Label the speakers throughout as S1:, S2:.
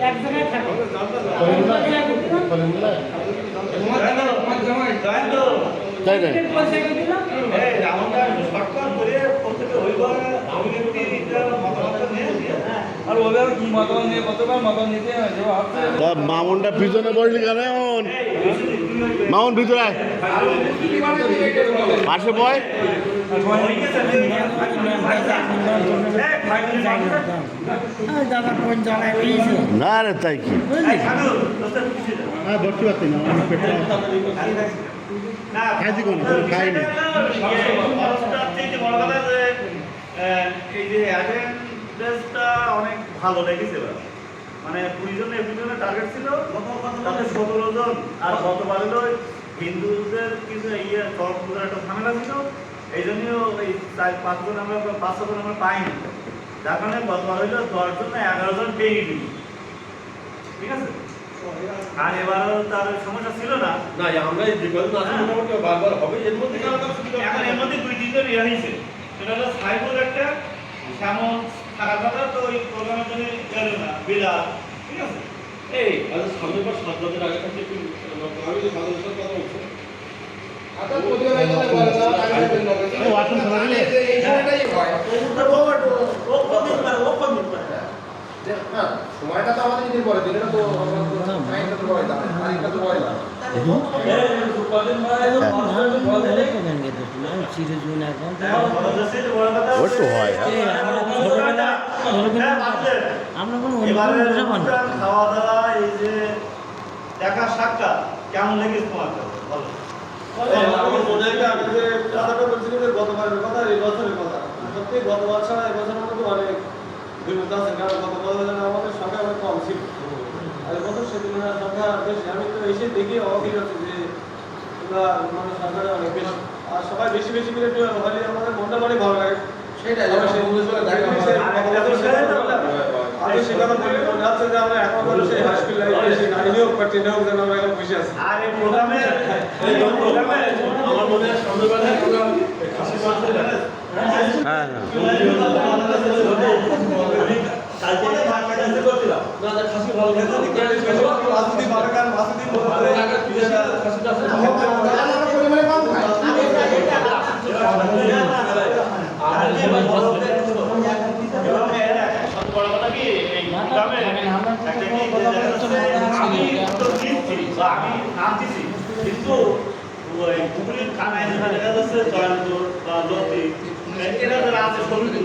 S1: এক জায়গায় থাকে
S2: মামুনটা পিছনে বসলি কেন এমন? মামুন ভিতরে পাশে বয়। না রে তাই কি ভর্তি পারতি না খাইছি কোনো খাইনি।
S3: এই যে অ্যাটেন্ডেন্সটা অনেক ভালো লেগেছে। মানে 20 জন এপ্রিলের টার্গেট ছিল, তাতে 17 জন। আর গতবার হলো হিন্দুদের কিছু চরম পূজার একটা ঝামেলা ছিল, এই জন্যও এই 4-5 জন আমরা 5-6 জন আমরা পাইনি, যার কারণে গতবার হইলো 10 জন 11 জন পেয়ে গেছি। ঠিক আছে, আর এবারও তার সমস্যা ছিল না।
S4: আমরা যে কদিন আসলে মোটামুটি বারবার হবে। এর মধ্যে
S3: এখন এর মধ্যে 2-3 জন ইয়ে হয়েছে, সেটা হলো সাইফুল একটা, শ্যামল থাকার কথা, তো ওই প্রোগ্রামের জন্য গেল না, বিলাল। ঠিক আছে, এই
S4: সামনের বার 7 বছর আগে থেকে আমি তো 7 বছর কথা বলছি।
S5: সময়টা তো আমাদের দিন পরে দিন, এটা তো টাইমটা তো হয় না, টাইমটা তো হয় না।
S3: খাওয়া দাওয়া, এই যে দেখা সাক্ষাৎ কেমন লেগেছে তোমার কাছে বলো?
S4: আমার মনে হয় আমি যে কথাটা বলছিলাম যে গতবারের কথা এই বছরের কথা, সত্যি গত বছর এবছর মধ্যে অনেক ভিন্নতা আছে। কারণ গত বছর আমাদের সংখ্যা অনেক কম ছিল, আর এবছর সেদিন সংখ্যা বেশি। আমি তো এসে দেখি অবাক হচ্ছে যে তোমরা মানে সংখ্যাটা অনেক বেশি, আর সবাই বেশি বেশি করে হলে আমাদের মনটা অনেক ভালো লাগে। সেটাই আমি সে কথা বলে মনে হচ্ছে যে আমরা এখন সেই হাসপাতাল লাইফে নাইনি হোক বা টেনে হোক যেন আমরা এখন বসে আছি।
S3: আর এই প্রোগ্রামে
S4: আমার মনে হয় সন্ধ্যাবেলা প্রোগ্রাম খাসি মাংস
S2: হ্যাঁ
S4: খাসি ভালো
S3: আমি নাম দিছি, কিন্তু ওই পুকুরের কানায় দেখা যাচ্ছে জয়ন্তর বা লতি এরা যারা আছে সমিতি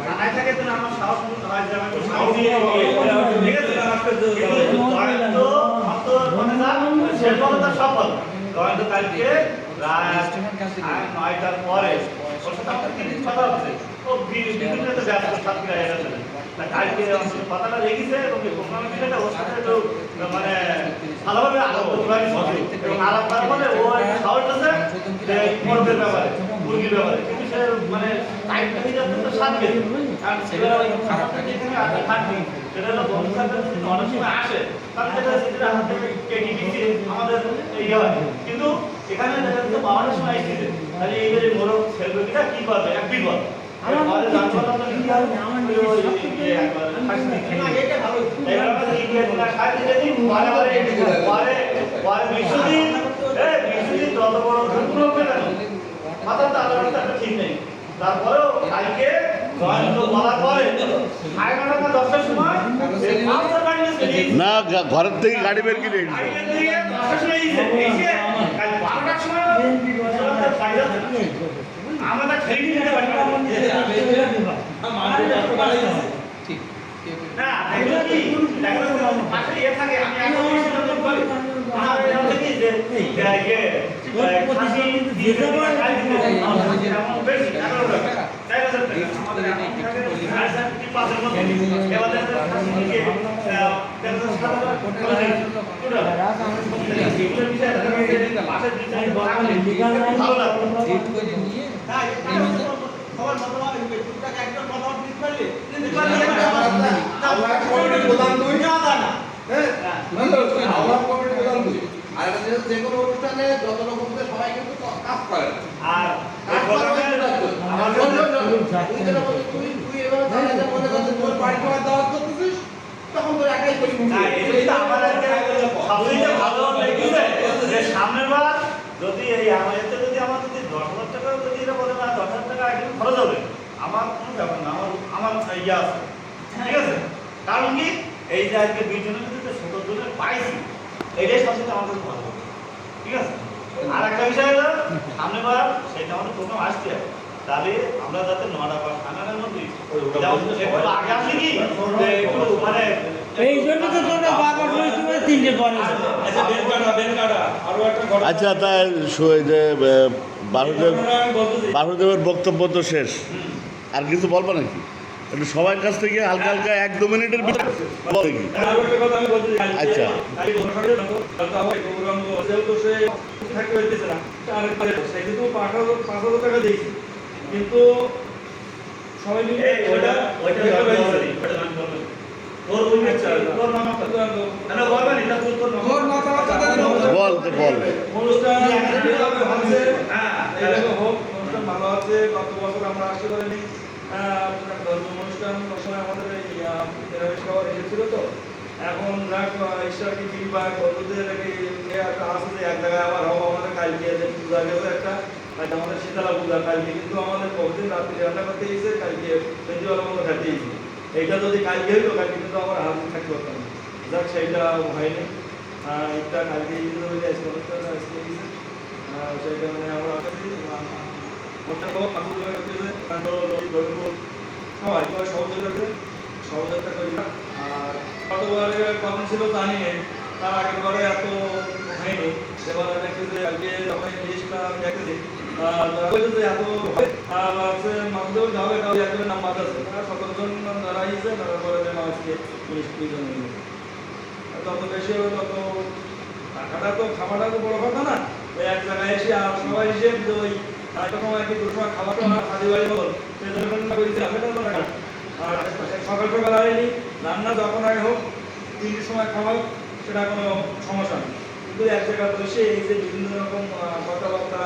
S3: কানায় থাকে, তো আমার সাহস হয় যে আমি সাহস দিয়ে ঠিক আছে। জয়ন্ত সে কথা সফল। জয়ন্ত কালকে প্রায় 9টার পরে ওর সাথে আমাদের কিছু কথা হচ্ছে, ও বিভিন্ন ব্যস্ত সাথীরা এসেছে, কালকে কথাটা রেখেছে এবং প্রোগ্রামের বিষয়টা ওর সাথে একটু মানে ভালোভাবে আলাপ করতে পারি এবং আলাপ করার ফলে ও সাহস আছে যে পর্বের ব্যাপারে, মুরগির ব্যাপারে, কিন্তু সে মানে টাইমটা হয়ে যাচ্ছে তো 7 কেজি। কারণ সেটা ওই খাবারটা যেখানে আপনি খাচ্ছি সেটা হলো বন্ধু সাথে যদি অনেক সময় আসে তাহলে সেটা হাত থেকে কেটে দিচ্ছি আমাদের ইয়ে হয়, কিন্তু এখানে দেখা যাচ্ছে 12টার সময় এসেছে, তাহলে এইবারে মোরগ ছেলেটা কি করবে? এক বিপদ। তারপরেও কালকে বলার পরে 10টার সময়
S2: না ঘরের থেকে গাড়ি বের কিনে
S3: 10টার সময় 12টার সময় আমরা খেয়ে নিতে পারি না, এগুলো কি পাশে ইয়ে থাকে, আমি এখন সিদ্ধান্ত করি আমার হচ্ছে কি যে খাসি দিয়ে খাই দিতে এমন বেশি 11 টাকা 4000 টাকা আমাদের এখন থাকে 5,000 মতো। এবার খাসি দিয়ে 13,000 পাশে দিতে ভালো লাগে। খবর মতামত টাকা একদম মতামত দিতে পারলে
S5: আমরা কমিটির প্রধান দুই না না, হ্যাঁ আমরা কমিটির প্রধান দুই। আর এটা যে কোনো অনুষ্ঠানে যত রকম সবাই কিন্তু কাজ করে।
S3: আর
S5: আমাদের তুই এইভাবে তাহলে মনে করছে তোর বাড়ি খাওয়ার দাওয়াত করতেছিস তখন তোর একাই করি
S3: না, এটাই তো আমার আজকে সবচেয়ে ভালো লেগেছে যে সামনের বার যদি এই আমার এতে যদি আমার যদি 10,000 টাকা যদি এরা বলে না 10,000 টাকা একদিন খরচ হবে, আমার কোনো ব্যাপার না, আমার ইয়ে আছে, ঠিক আছে? কারণ কি এই যে আজকে 20 জনের ভিতরে 70 জনের পাইছি, এটাই সবচেয়ে আমার কাছে ভালো, ঠিক আছে? আর একটা বিষয় হলো সামনের বার সেটা আমাদের প্রোগ্রাম আসছে, তাহলে আমরা যাতে 9টা বা 9টার মধ্যে যেমন একটু আগে আসি কি যে একটু মানে
S1: এই জন্য তো তোমরা বারবার বলি তুমি 3টে পরে
S4: আচ্ছা বেন কাটা আরো একটা ঘটনা
S2: আচ্ছা তাই যে বাসুদেবের বক্তব্য তো শেষ, আর কিছু বলবো নাকি? একটু সবার কাছ থেকে হালকা হালকা 1-2 মিনিটের ভিতরে বলে কি?
S4: আরো একটা কথা আমি বলতে চাই
S2: আচ্ছা।
S4: আমি ঘটনাটা তাহলে প্রোগ্রাম তো সে থাকতে হইতেছে না সে কিন্তু 5,000 টাকা দিয়েছে কিন্তু সবাই মিলে
S3: ওইটা তোর ওই আচ্ছা তোর নাম না বলবেন এটা তোর নাম
S5: তোর মাথা মাথা
S2: বল তো বল।
S4: অনুষ্ঠান যেভাবে হচ্ছে
S3: হ্যাঁ
S4: এরকম হোক অনুষ্ঠান ভালো আছে গত বছর আমরা আসতে পারিনি আপনার ধর্ম অনুষ্ঠান সময় আমাদের এই নিরামিষ খাবার এসেছিল তো এখন রাখ ঈশ্বরকে ফিডব্যাক বন্ধুদের একটা আসে যে এক জায়গায় আবার হোক আমাদের কালকে যে পূজা গেছে একটা আমাদের শীতলা পূজা কালকে কিন্তু আমাদের প্রতিদিন রাত্রি রান্না করতে গেছে কালকে সন্ধ্যেবেলা মতো খাইতে গেছে এইটা যদি কালকে হইতো কালকে কিন্তু আমার হাত থাকতে পারতাম না যাক সেইটা হয়নি এটা কালকে ইউজ হয়ে যায় অনুষ্ঠান আজকে গেছে সেইটা মানে আমরা অনুষ্ঠান খবর ঠাকুর করতেছে সবাই সহযোগিতা করে সহযোগিতা করি আর কতবারে কখন ছিল জানি তার আগের বারে এত হয়নি সেবার দেখতেছে আজকে যখন জিনিসটা দেখতেছি যে এত মাধ্যমে যাবে কাউকে একজনের নাম বাদ আছে 17 জন দাঁড়াইছে তারপরে যেন আজকে 19-20 জন হয়ে গেছে যত বেশি হবে তত টাকাটা তো খাওয়াটা তো বড় কথা না ওই এক জায়গায় এসে আর সবাই এসে ওই এরকম আর কি দুটো সময় খাওয়াটা হাজি বাড়ি বল সেই জন্য করেছি আমি তো টাকা আর সকাল সকাল আইনি রান্না যখন আগে হোক 3টের সময় খাওয়া হোক সেটা কোনো সমস্যা নেই কিন্তু এক জায়গায় বসে এই যে বিভিন্ন রকম কথাবার্তা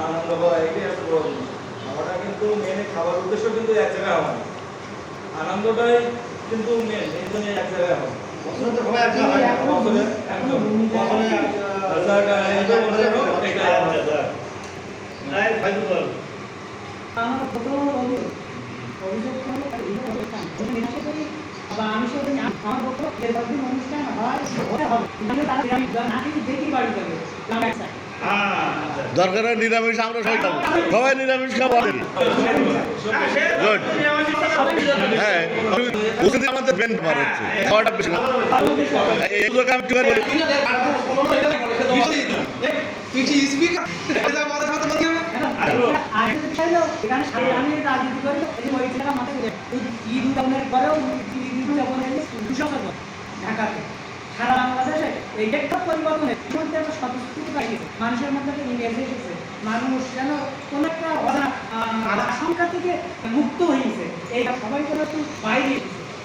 S4: আনন্দ হয় এটাই একটা বড় জিনিস খাওয়াটা কিন্তু মেনে খাওয়ার উদ্দেশ্য কিন্তু এক জায়গায় হয় আনন্দটাই কিন্তু মেন এই জন্য এক জায়গায় হয়
S1: আমার প্রথম অভিযোগ হলো আমি সেটা আমার বক্তব্য যেদিন অনুষ্ঠান হয় হতে হবে তারা দেখি বাড়ি যাবে
S2: দরকার হয় নিরামিষ আমরা সবাই খাবো, সবাই নিরামিষ খাবো। গুড। হ্যাঁ ওষুধে আমাদের ব্রেন পার হচ্ছে খাওয়াটা বেশি না এইগুলোকে আমি একটু বলি
S5: তুই স্পিকার এটা মাথা মাথা বলতে হবে
S1: আর একটা বিষয় হলো এখানে আমি রাজনীতি করি এই ওই জায়গা মাথায় ঘুরে এই ঈদ উদযাপনের পরেও ঈদ উদযাপনের দুঃসংখ্যা ঢাকাতে সারা বাংলাদেশে এই একটা পরিবর্তন মধ্যে একটা স্বতঃস্ফূর্ত পাইছে মানুষের মধ্যে একটা ইংরেজি এসেছে মানুষ যেন কোনো একটা আশঙ্কা থেকে মুক্ত হয়েছে এই সবাই যেন একটু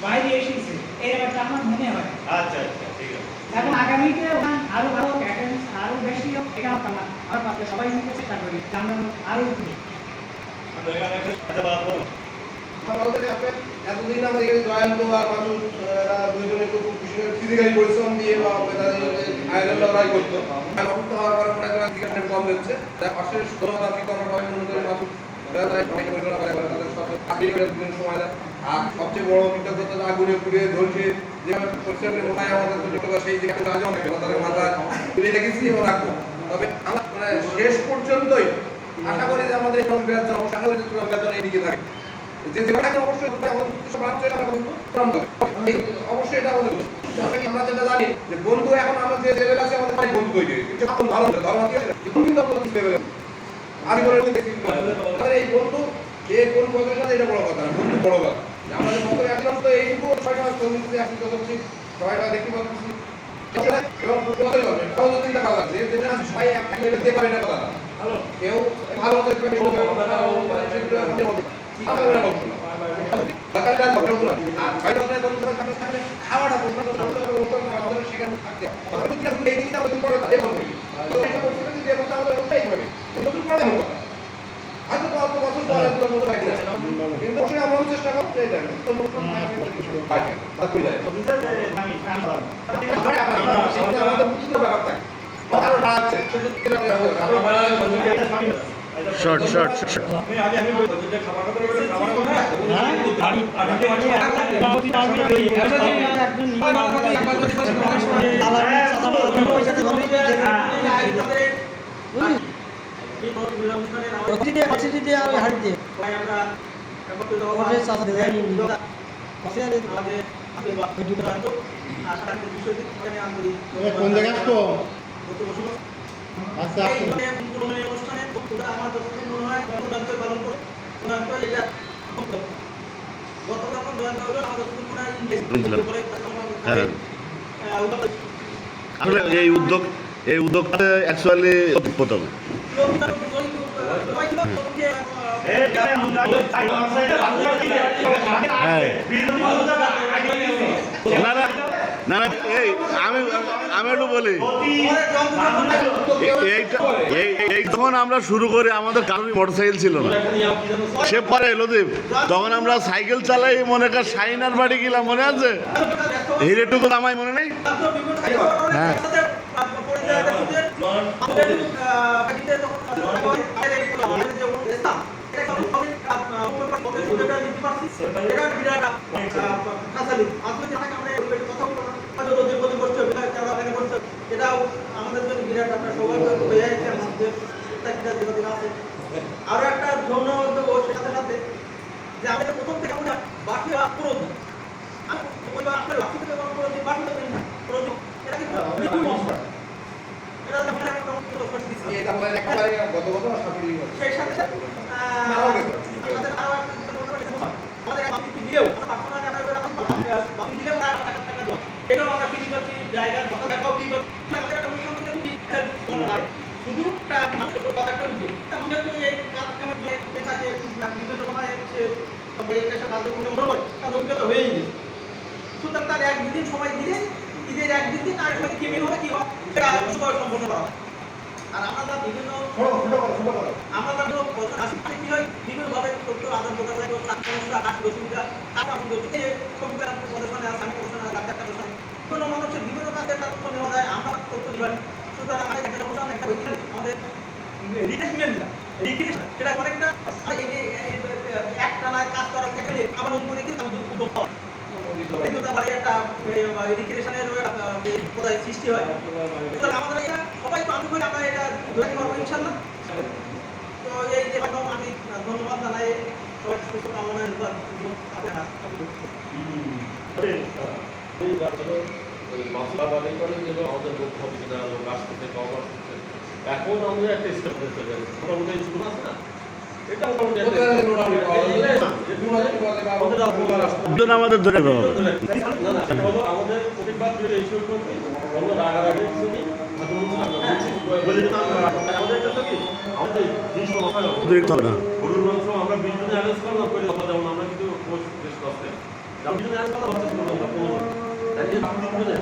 S1: বাইরে এসেছে এই ব্যাপারটা আমার মনে হয়।
S3: আচ্ছা আচ্ছা ঠিক আছে
S1: এখন আগামীতে আরো ভালো অ্যাটেন্ডেন্স আরো বেশি হোক এটা আমার আমার পাশে সবাই মিলে চেষ্টা করি আমরা আরো
S5: এতদিন আমাদের এখানে জয়ন্ত আর মানুষ দুইজনে খুব ফিজিক্যালি পরিশ্রম দিয়ে বা আয়োজন লড়াই করতো অসুস্থ হওয়ার পরে মনে করেন টিকিটের কম দিচ্ছে তার পাশে আমি কর্মভাবে মনে করি মানুষ সময় দেয় আর সবচেয়ে বড় কৃতজ্ঞতা আগুনে পুড়ে ধরছে যেভাবে পরিশ্রমের মোটায় আমাদের সেই জায়গাটা আজ অনেক তাদের মাথায় তুলে রেখেছি এবং রাখবো তবে আমার মানে শেষ পর্যন্তই আশা করি যে আমাদের আশা করি এইদিকে থাকে যে যেটাকে অবশ্যই অবশ্যই এটা আমাদের আমরা যেটা জানি যে বন্ধু এখন আমরা যে লেভেল আছে আমাদের ভাই বন্ধু তৈরি হয়েছে এখন ভালো ধর্ম দিয়ে কিন্তু আমরা লেভেল আমি বলে দেখি এই বন্ধু কে কোন পদের সাথে এটা বড় কথা না বন্ধু বড় কথা আমাদের মত একদম তো এইটুকু ছয়টা কমিউনিটি আপনি কত করছি সবাইটা দেখতে পাচ্ছি এবং প্রত্যেক হবে তাও যদি এটা কথা যে যেটা সবাই এক লেভেল দিয়ে পারে না কথা হ্যালো কেউ ভালো মতো একটু খাওয়াটা সেখানে থাকতে হয়তো কত বছর পরে কিন্তু আমরা চেষ্টা করবো
S2: শর্ট শর্ট শর্ট
S6: কোন জায়গায় আসতো? আচ্ছা
S2: হ্যাঁ আসলে এই উদ্যোগটা অ্যাকচুয়ালি প্রথম হ্যাঁ না না না না এই আমি একটু বলি এই তখন আমরা শুরু করি আমাদের কারোরই মোটরসাইকেল ছিল না সে পরে এলো দেব তখন আমরা সাইকেল চালাই মনে কর সাইনার বাড়ি গেলাম মনে আছে হিরেটুকু আমায় মনে নেই হ্যাঁ
S1: আরো একটা ধন্যবাদ দেবো সাথে সাথে যে আমাদের প্রথম থেকে আমরা বাকি অপরাধ সেই সাথে এটাও আমরা কিছু জায়গার শুধু সুতরাং তার এক দুদিন সময় দিলে ঈদের এক দুদিন আর কি বের হবে কি সেটা সম্পন্ন করা হয় আর আমরা বিভিন্ন আমরা কি হয় বিভিন্ন ভাবে তথ্য আদান প্রদান করে সমস্যা অসুবিধা কোনো মানুষের বিভিন্ন কাজে তথ্য নেওয়া যায় আমরা তথ্য দিবেন সুতরাং আমাদের সেটা অনেকটা একটানা কাজ করার ক্ষেত্রে আমার মনে কিন্তু উদ্যোগ পাওয়া একটা সৃষ্টি হয় আমাদের এটা সবাই তো আমি আমরা এটা ধরে পারবো ইনশাল্লাহ তো এই যে আমি ধন্যবাদ জানাই সবাই সুস্থ কামনা
S4: এখন আমরা একটা স্টেপ করতে চাই মোটামুটি শুরু আছে না এটা
S2: আমাদের ধরে
S4: আমাদের প্রতিবাদ ইস্যু করতে আমরা রাগারাগি শুনি
S2: অতিরিক্ত হবে না
S3: গরুর মাংস আমরা 20 জনে অ্যারেঞ্জ করলাম করে কথা যেমন আমরা কিন্তু বেশ কষ্টে 20 জনে অ্যারেঞ্জ করলাম হচ্ছে করলাম 15 তাই যে আপনি বলে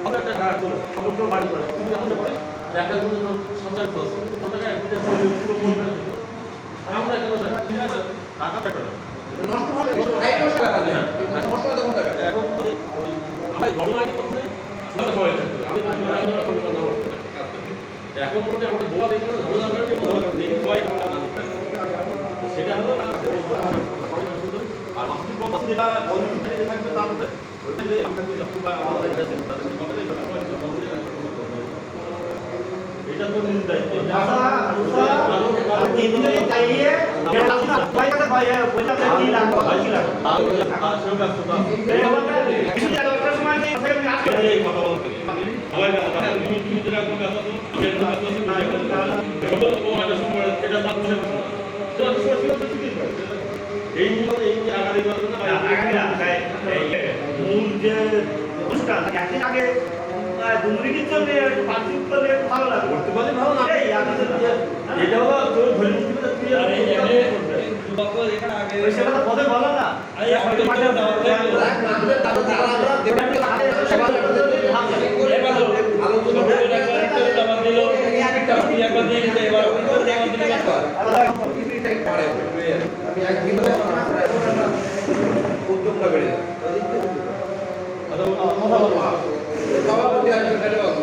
S3: আমরা একটা কাজ করে সমগ্র বাড়ি করে তুমি এখন পড়ে একটা করে সঞ্চয় করছো কত টাকা একটা পুরো পরিবার আমরা কেন টাকা পেটে
S5: নষ্ট হবে নষ্ট টাকা দেন নষ্ট হবে তখন টাকা
S3: এখন আমরা গণনাটি করতে সেটা হয় আমি এখন মধ্যে আমাদের বোয়া দেখে ঝামেলা করে দেখি কয় সেটা হলো আর মাসুদ মাসুদটা অলিম্পিকে থাকবে তার মধ্যে ওইটাতে আমরা কিন্তু আমাদের কাছে এটা তো নিজ দায়িত্ব এই আগামী মূল যে অনুষ্ঠান একদিন আগে দুর্নীতির জন্য পার্টি করলে ভালো লাগে করতে পারলে ভালো লাগে এটা হলো ধরে সেটা তো পদে বলো না
S5: আমি বন্ধুটা বেড়ে যায় সভাপতি আসবে তাহলে বলো।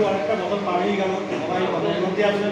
S3: অনেকটা বছর পাড়িয়ে গেল সবাই নদী আসলে